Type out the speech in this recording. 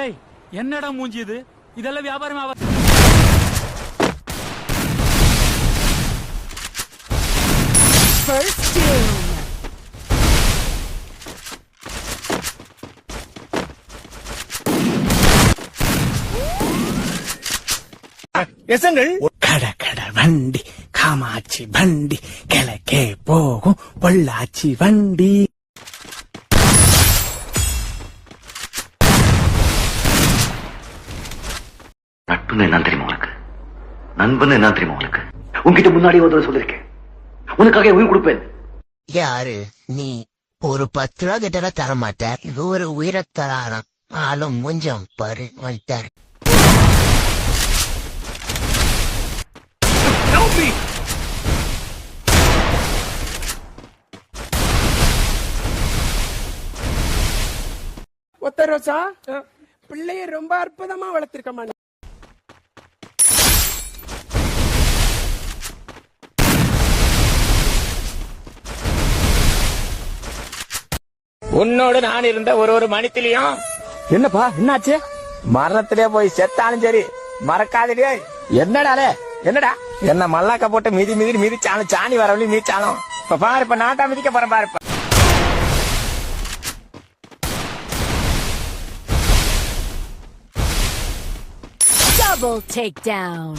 டேய் என்னடா மூஞ்சி இது? இதெல்லாம் வியாபாரம் First doom. எசங்கள் கட கட வண்டி காமாட்சி வண்டி கிழக்கே போகும் பொள்ளாச்சி வண்டி. நட்புன்னு என்ன தெரியுமா உனக்கு? நண்பன் என்ன தெரியுமா உனக்கு? உன்கிட்ட முன்னாடி ஒரு சொல்லிருக்கேன், உனக்காக உயிர் கொடுப்பேன். யாரு நீ? ஒரு 10 ரூபா கிட்ட தர மாட்டார். இது ஒரு உயிரத்தராரம் ஆளும் கொஞ்சம் பரு வந்துட்டார். ஒத்த ரோசா பிள்ளைய ரொம்ப அற்புதமா வளர்த்திருக்கமா. உன்னோடு நான் இருந்த ஒரு மணித்திலையும் என்னப்பா என்னாச்சு? மரணத்திலே போய் செத்தாலும் சரி மறக்காதே. என்னடாலே என்னடா என்ன மல்லாக்க போட்டு மிதிச்சாலும் சாணி வரவழி மிதிச்சாலும் இப்ப பாரு, இப்ப நான் தான் மிதிக்க போறேன் பாரு. Double takedown.